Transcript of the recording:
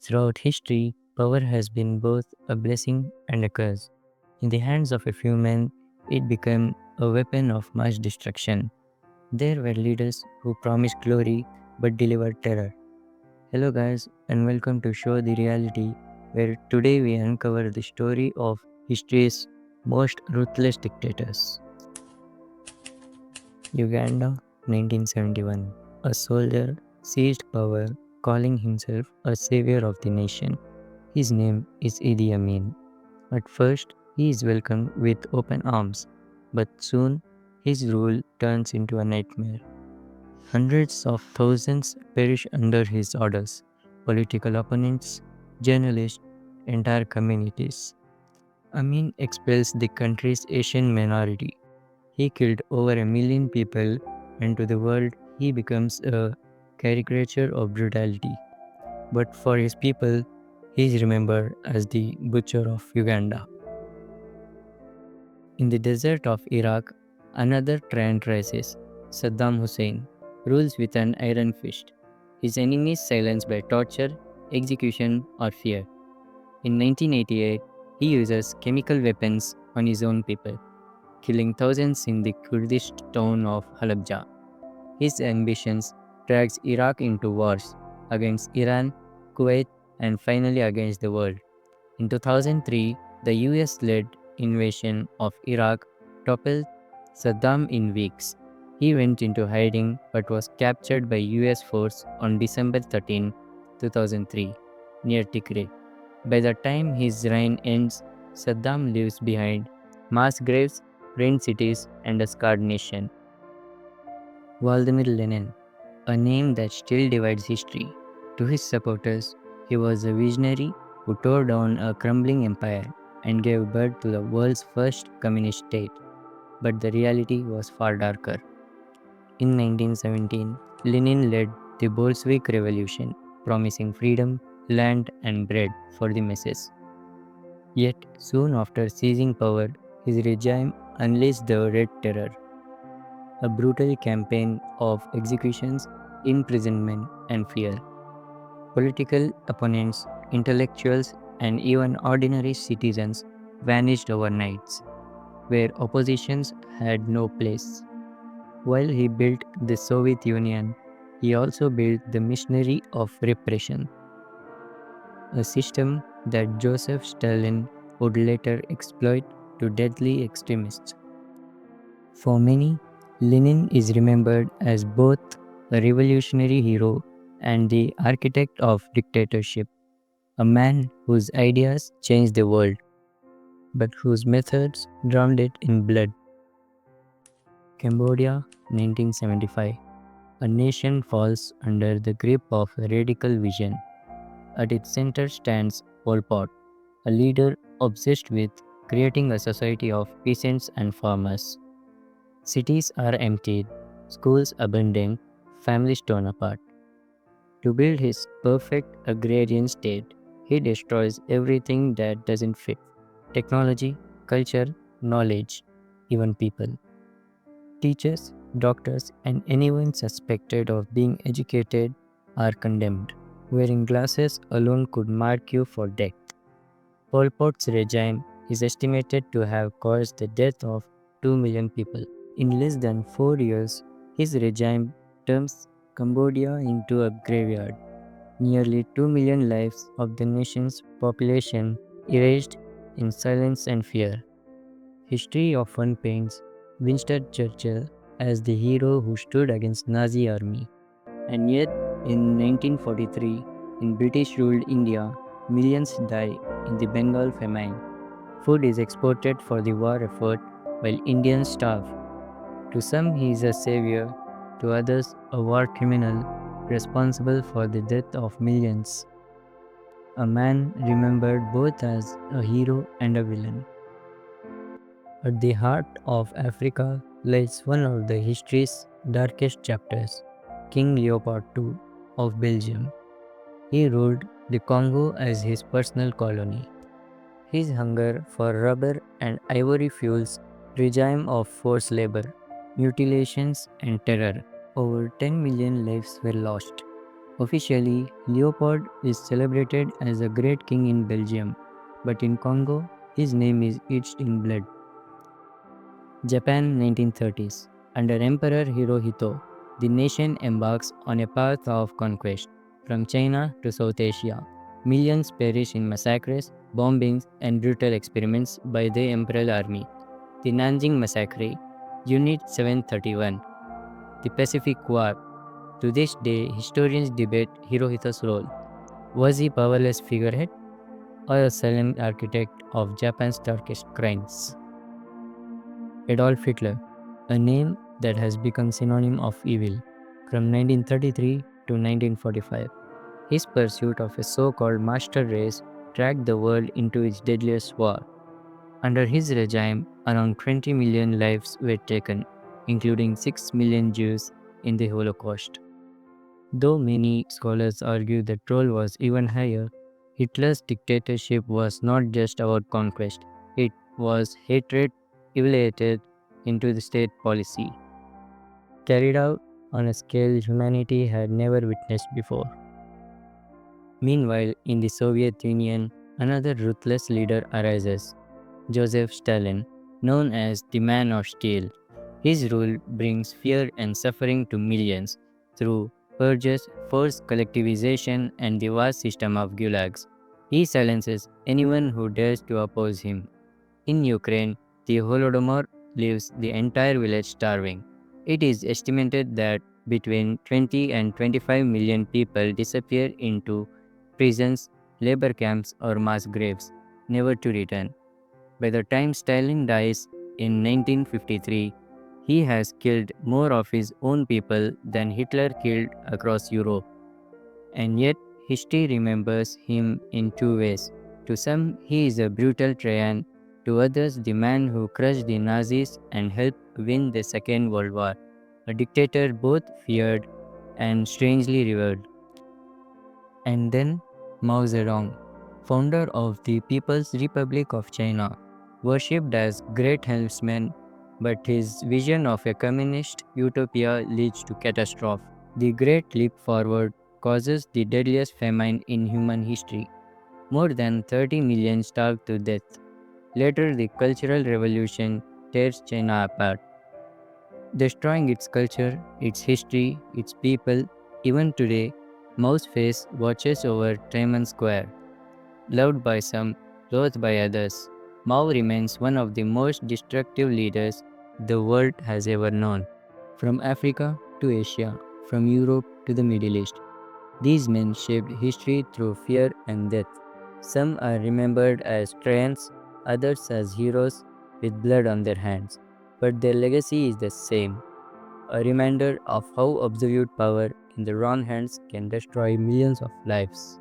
Throughout history, power has been both a blessing and a curse. In the hands of a few men, it became a weapon of mass destruction. There were leaders who promised glory but delivered terror. Hello, guys, and welcome to Show the Reality, where today we uncover the story of history's most ruthless dictators. Uganda, 1971. A soldier seized power, calling himself a savior of the nation. His name is Idi Amin. At first, he is welcomed with open arms, but soon his rule turns into a nightmare. Hundreds of thousands perish under his orders political opponents, journalists, entire communities. Amin expels the country's Asian minority. He killed over 1 million people, and to the world, he becomes a caricature of brutality. But for his people, he is remembered as the butcher of Uganda. In the desert of Iraq, another tyrant rises. Saddam Hussein rules with an iron fist. His enemies silenced by torture, execution, or fear. In 1988, he uses chemical weapons on his own people, killing thousands in the Kurdish town of Halabja. His ambitions drags Iraq into wars against Iran, Kuwait, and finally against the world. In 2003, the US-led invasion of Iraq toppled Saddam in weeks. He went into hiding but was captured by US force on December 13, 2003, near Tikrit. By the time his reign ends, Saddam leaves behind mass graves, ruined cities, and a scarred nation. Vladimir Lenin, a name that still divides history. To his supporters, he was a visionary who tore down a crumbling empire and gave birth to the world's first communist state. But the reality was far darker. In 1917, Lenin led the Bolshevik Revolution, promising freedom, land, and bread for the masses. Yet, soon after seizing power, his regime unleashed the Red Terror, a brutal campaign of executions, imprisonment, and fear. Political opponents, intellectuals, and even ordinary citizens vanished overnight, where oppositions had no place. While he built the Soviet Union, he also built the machinery of repression, a system that Joseph Stalin would later exploit to deadly extremists. For many, Lenin is remembered as both a revolutionary hero and the architect of dictatorship, a man whose ideas changed the world, but whose methods drowned it in blood. Cambodia, 1975. A nation falls under the grip of a radical vision. At its center stands Pol Pot, a leader obsessed with creating a society of peasants and farmers. Cities are emptied, schools abandoned, families torn apart. To build his perfect agrarian state, he destroys everything that doesn't fit: technology, culture, knowledge, even people. Teachers, doctors, and anyone suspected of being educated are condemned. Wearing glasses alone could mark you for death. Pol Pot's regime is estimated to have caused the death of 2 million people. In less than 4 years, his regime turns Cambodia into a graveyard. Nearly 2 million lives of the nation's population erased in silence and fear. History often paints Winston Churchill as the hero who stood against Nazi army. And yet, in 1943, in British-ruled India, millions die in the Bengal famine. Food is exported for the war effort while Indians starve. To some, he is a savior, to others, a war criminal responsible for the death of millions. A man remembered both as a hero and a villain. At the heart of Africa lies one of the history's darkest chapters, King Leopold II of Belgium. He ruled the Congo as his personal colony. His hunger for rubber and ivory fuels regime of forced labor, mutilations, and terror. Over 10 million lives were lost. Officially, Leopold is celebrated as a great king in Belgium, but in Congo, his name is etched in blood. Japan 1930s. Under Emperor Hirohito, the nation embarks on a path of conquest. From China to South Asia, millions perish in massacres, bombings, and brutal experiments by the Imperial Army. The Nanjing Massacre, Unit 731. The Pacific War. To this day, historians debate Hirohito's role. Was he powerless figurehead or a silent architect of Japan's darkest crimes? Adolf Hitler, a name that has become synonym of evil. From 1933 to 1945, his pursuit of a so-called master race dragged the world into its deadliest war. Under his regime, around 20 million lives were taken, including 6 million Jews in the Holocaust. Though many scholars argue the troll was even higher, Hitler's dictatorship was not just about conquest, it was hatred elevated into the state policy, carried out on a scale humanity had never witnessed before. Meanwhile, in the Soviet Union, another ruthless leader arises, Joseph Stalin, known as the Man of Steel. His rule brings fear and suffering to millions through purges, forced collectivization, and the vast system of gulags. He silences anyone who dares to oppose him. In Ukraine, the Holodomor leaves the entire village starving. It is estimated that between 20 and 25 million people disappear into prisons, labor camps, or mass graves, never to return. By the time Stalin dies in 1953, he has killed more of his own people than Hitler killed across Europe. And yet, history remembers him in two ways. To some, he is a brutal tyrant. To others, the man who crushed the Nazis and helped win the Second World War. A dictator both feared and strangely revered. And then Mao Zedong, founder of the People's Republic of China, worshipped as great helmsman, but his vision of a communist utopia leads to catastrophe. The Great Leap Forward causes the deadliest famine in human history. More than 30 million starved to death. Later, the Cultural Revolution tears China apart, destroying its culture, its history, its people. Even today, Mao's face watches over Tiananmen Square. Loved by some, loathed by others, Mao remains one of the most destructive leaders the world has ever known. From Africa to Asia, from Europe to the Middle East, these men shaped history through fear and death. Some are remembered as tyrants, others as heroes with blood on their hands. But their legacy is the same, a reminder of how absolute power in the wrong hands can destroy millions of lives.